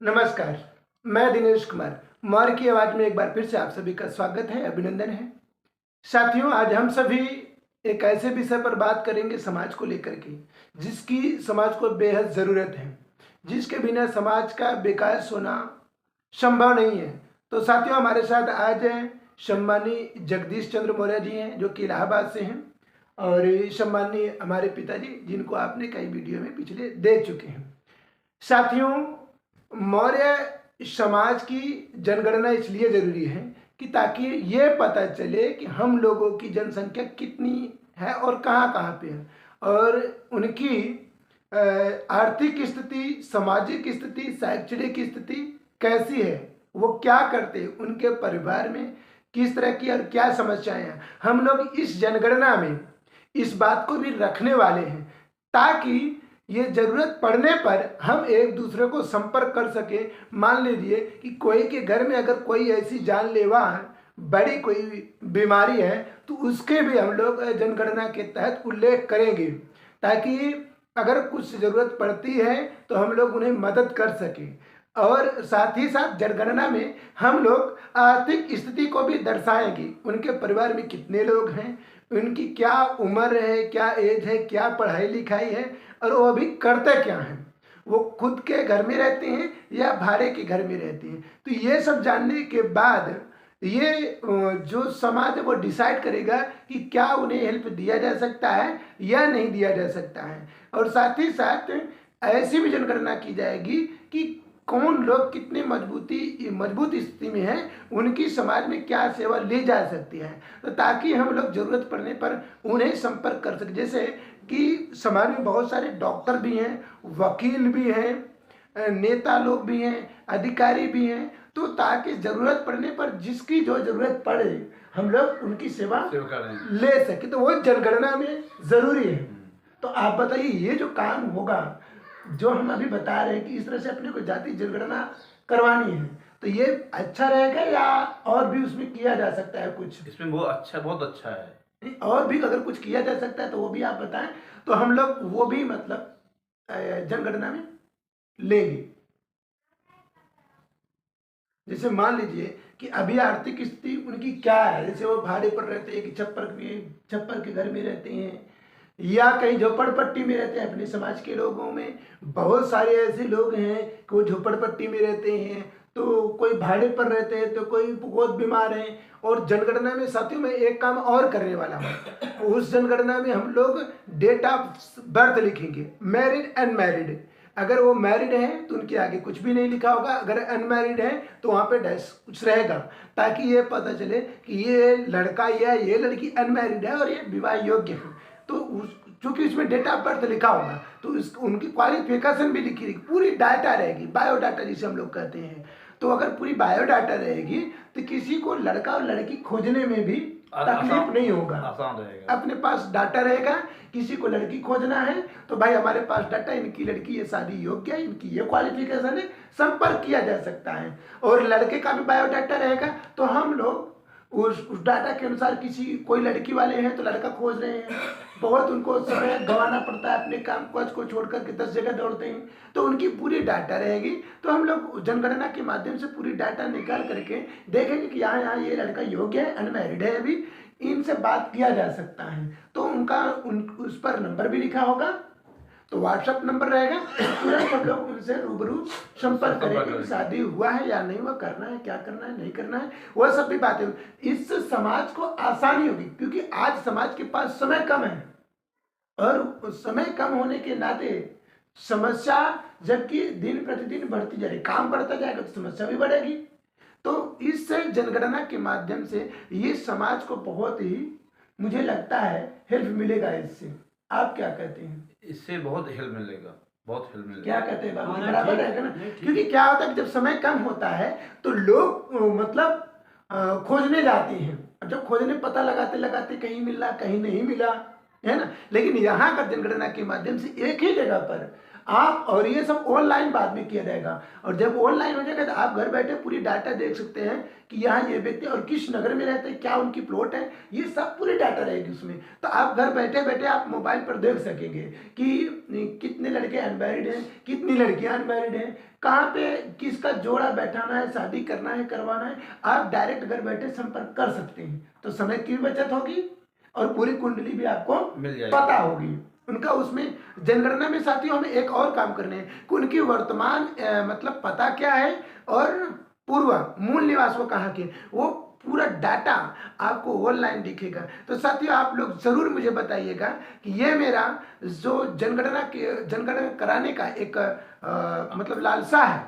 नमस्कार। मैं दिनेश कुमार मौर्य की आवाज में एक बार फिर से आप सभी का स्वागत है, अभिनंदन है। साथियों, आज हम सभी एक ऐसे विषय पर बात करेंगे समाज को लेकर के, जिसकी समाज को बेहद ज़रूरत है, जिसके बिना समाज का विकास होना संभव नहीं है। तो साथियों, हमारे साथ आज सम्मानीय जगदीश चंद्र मौर्य जी हैं, जो कि इलाहाबाद से हैं, और सम्मानीय हमारे पिताजी, जिनको आपने कई वीडियो में पिछले देख चुके हैं। साथियों, मौर्य समाज की जनगणना इसलिए जरूरी है कि ताकि ये पता चले कि हम लोगों की जनसंख्या कितनी है और कहाँ कहाँ पे है, और उनकी आर्थिक स्थिति, सामाजिक स्थिति, शैक्षणिक स्थिति कैसी है, वो क्या करते हैं, उनके परिवार में किस तरह की और क्या समस्याएं हैं। हम लोग इस जनगणना में इस बात को भी रखने वाले हैं ताकि ये जरूरत पड़ने पर हम एक दूसरे को संपर्क कर सके। मान लीजिए कि कोई के घर में अगर कोई ऐसी जानलेवा बड़ी कोई बीमारी है तो उसके भी हम लोग जनगणना के तहत उल्लेख करेंगे, ताकि अगर कुछ ज़रूरत पड़ती है तो हम लोग उन्हें मदद कर सकें। और साथ ही साथ जनगणना में हम लोग आर्थिक स्थिति को भी दर्शाएंगे, उनके परिवार में कितने लोग हैं, उनकी क्या उम्र है, क्या एज है, क्या पढ़ाई लिखाई है, और वो अभी करते क्या हैं, वो खुद के घर में रहते हैं या भाड़े के घर में रहते हैं। तो ये सब जानने के बाद ये जो समाज है वो डिसाइड करेगा कि क्या उन्हें हेल्प दिया जा सकता है या नहीं दिया जा सकता है। और साथ ही साथ ऐसी भी जनगणना की जाएगी कि कौन लोग कितने मजबूत स्थिति में हैं, उनकी समाज में क्या सेवा ली जा सकती है, तो ताकि हम लोग ज़रूरत पड़ने पर उन्हें संपर्क कर सकें। जैसे कि समाज में बहुत सारे डॉक्टर भी हैं, वकील भी हैं, नेता लोग भी हैं, अधिकारी भी हैं, तो ताकि ज़रूरत पड़ने पर जिसकी जो ज़रूरत पड़े हम लोग उनकी सेवा ले सकें, तो वो जनगणना में ज़रूरी है। तो आप बताइए, ये जो काम होगा जो हम अभी बता रहे हैं कि इस तरह से अपने को जाति जनगणना करवानी है, तो ये अच्छा रहेगा या और भी उसमें किया जा सकता है कुछ? इसमें बहुत अच्छा है। और भी अगर कुछ किया जा सकता है तो वो भी आप बताएं, तो हम लोग वो भी मतलब जनगणना में लेंगे। जैसे मान लीजिए कि अभी आर्थिक स्थिति उनकी क्या है, जैसे वो भाड़े पर रहते हैं कि छप्पर के घर में रहते हैं या कहीं झोपड़पट्टी में रहते हैं। अपने समाज के लोगों में बहुत सारे ऐसे लोग हैं कि वो झोपड़पट्टी में रहते हैं, तो कोई भाड़े पर रहते हैं, तो कोई बहुत बीमार हैं। और जनगणना में साथियों में एक काम और करने वाला हूँ, उस जनगणना में हम लोग डेट ऑफ बर्थ लिखेंगे, मैरिड अनमैरिड। अगर वो मैरिड है तो उनके आगे कुछ भी नहीं लिखा होगा, अगर अनमैरिड है तो वहाँ पे डैश कुछ रहेगा, ताकि ये पता चले कि ये लड़का या ये लड़की अनमैरिड है और ये विवाह योग्य है। तो चूंकि इसमें डेट ऑफ बर्थ लिखा होगा तो उनकी क्वालिफिकेशन भी लिखी रहेगी, पूरी डाटा रहेगी, बायोडाटा जिसे हम लोग कहते हैं। तो अगर पूरी बायोडाटा रहेगी तो किसी को लड़का और लड़की खोजने में भी तकलीफ नहीं होगा, आसान रहेगा। अपने पास डाटा रहेगा। किसी को लड़की खोजना है तो भाई हमारे पास डाटा, इनकी लड़की ये शादी योग्य है, इनकी ये क्वालिफिकेशन है, संपर्क किया जा सकता है। और लड़के का भी बायोडाटा रहेगा, तो हम लोग उस डाटा के अनुसार कोई लड़की वाले हैं तो लड़का खोज रहे हैं, बहुत उनको समय गंवाना पड़ता है, अपने काम काज को छोड़ करके 10 जगह दौड़ते हैं, तो उनकी पूरी डाटा रहेगी। तो हम लोग जनगणना के माध्यम से पूरी डाटा निकाल करके देखेंगे कि यहाँ ये लड़का योग्य है, अनमैरिड है, अभी इनसे बात किया जा सकता है। तो उस पर नंबर भी लिखा होगा, तो व्हाट्सएप नंबर रहेगा, तुरंत हम लोग उनसे रूबरू संपर्क करेंगे, शादी हुआ है या नहीं हुआ, करना है, क्या करना है, नहीं करना है, वह सब भी बातें। इससे समाज को आसानी होगी, क्योंकि आज समाज के पास समय कम है, और समय कम होने के नाते समस्या जबकि दिन प्रतिदिन बढ़ती जा रही, काम बढ़ता जाएगा तो समस्या भी बढ़ेगी। तो इस जनगणना के माध्यम से ये समाज को बहुत ही, मुझे लगता है, हेल्प मिलेगा। इससे आप क्या कहते हैं? इससे बहुत हेल्प मिलेगा, बहुत हेल्प मिलेगा। क्या कहते हैं बाबू, बराबर रहेगा ना? क्योंकि क्या होता है कि जब समय कम होता है तो लोग मतलब खोजने जाते हैं, और जब खोजने पता लगाते लगाते कहीं मिला कहीं नहीं मिला, है ना। लेकिन यहाँ का जनगणना के माध्यम से एक ही जगह पर आप, और ये सब ऑनलाइन बाद में किया जाएगा। और जब ऑनलाइन हो जाएगा तो आप घर बैठे पूरी डाटा देख सकते हैं कि यहाँ ये व्यक्ति और किस नगर में रहते हैं, क्या उनकी प्लॉट है, ये सब पूरी डाटा रहेगी उसमें। तो आप घर बैठे बैठे आप मोबाइल पर देख सकेंगे कि कितने लड़के अनमैरिड हैं, कितनी लड़कियां अनमैरिड हैं, कहाँ पे किसका जोड़ा बैठाना है, शादी करना है, करवाना है, आप डायरेक्ट घर बैठे संपर्क कर सकते हैं। तो समय की भी बचत होगी और पूरी कुंडली भी आपको मिल जाएगी। पता होगी उनका। उसमें जनगणना में साथियों हमें एक और काम करने हैं कि उनकी वर्तमान मतलब पता क्या है और पूर्व मूल निवास वो कहाँ के, वो पूरा डाटा आपको ऑनलाइन दिखेगा। तो साथियों आप लोग जरूर मुझे बताइएगा कि ये मेरा जो जनगणना कराने का एक मतलब लालसा है,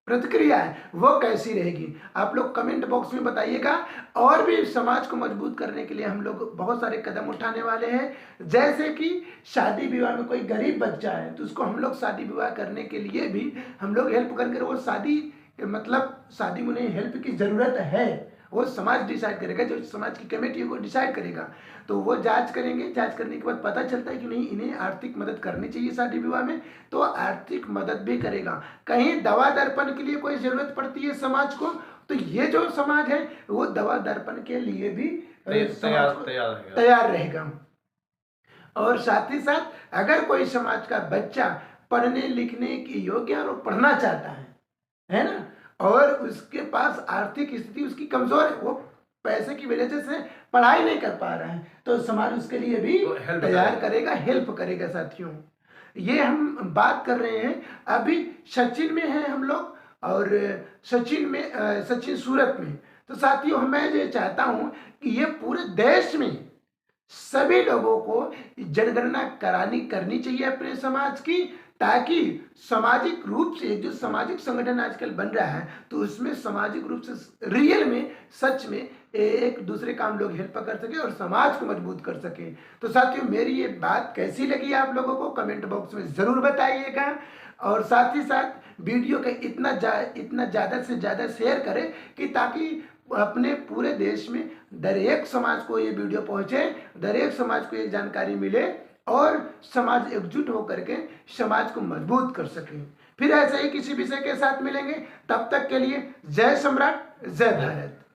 प्रतिक्रिया है, वो कैसी रहेगी। आप लोग कमेंट बॉक्स में बताइएगा। और भी समाज को मजबूत करने के लिए हम लोग बहुत सारे कदम उठाने वाले हैं। जैसे कि शादी विवाह में कोई गरीब बच्चा है तो उसको हम लोग शादी विवाह करने के लिए भी हम लोग हेल्प करके, वो शादी मतलब शादी में उन्हें हेल्प की ज़रूरत है, वो समाज डिसाइड करेगा, जो समाज की कमेटी वो डिसाइड करेगा। तो वो जांच करेंगे, जांच करने के बाद पता चलता है कि नहीं इन्हें आर्थिक मदद करनी चाहिए शादी विवाह में, तो आर्थिक मदद भी करेगा। कहीं दवा दर्पण के लिए कोई ज़रूरत पड़ती है समाज को, तो ये जो समाज है वो दवा दर्पण के लिए भी तैयार रहेगा। और साथ ही साथ अगर कोई समाज का बच्चा पढ़ने लिखने की योग्य और वो पढ़ना चाहता है ना, और उसके पास आर्थिक स्थिति उसकी कमजोर है, वो पैसे की वजह से पढ़ाई नहीं कर पा रहा है, तो समाज उसके लिए भी तो तैयार करेगा, हेल्प करेगा। साथियों ये हम बात कर रहे हैं अभी सचिन में है हम लोग, और सचिन सूरत में। तो साथियों मैं ये चाहता हूं कि ये पूरे देश में सभी लोगों को जनगणना करनी चाहिए अपने समाज की, ताकि सामाजिक रूप से जो सामाजिक संगठन आजकल बन रहा है तो उसमें सामाजिक रूप से रियल में सच में एक दूसरे का हम लोग हेल्प कर सके और समाज को मजबूत कर सके। तो साथियों मेरी ये बात कैसी लगी आप लोगों को कमेंट बॉक्स में ज़रूर बताइएगा। और साथ ही साथ वीडियो का इतना ज़्यादा से ज़्यादा शेयर करें कि ताकि अपने पूरे देश में दर एक समाज को ये वीडियो पहुंचे, दर एक समाज को ये जानकारी मिले और समाज एकजुट होकर के समाज को मजबूत कर सके। फिर ऐसे ही किसी विषय के साथ मिलेंगे, तब तक के लिए जय सम्राट, जय भारत।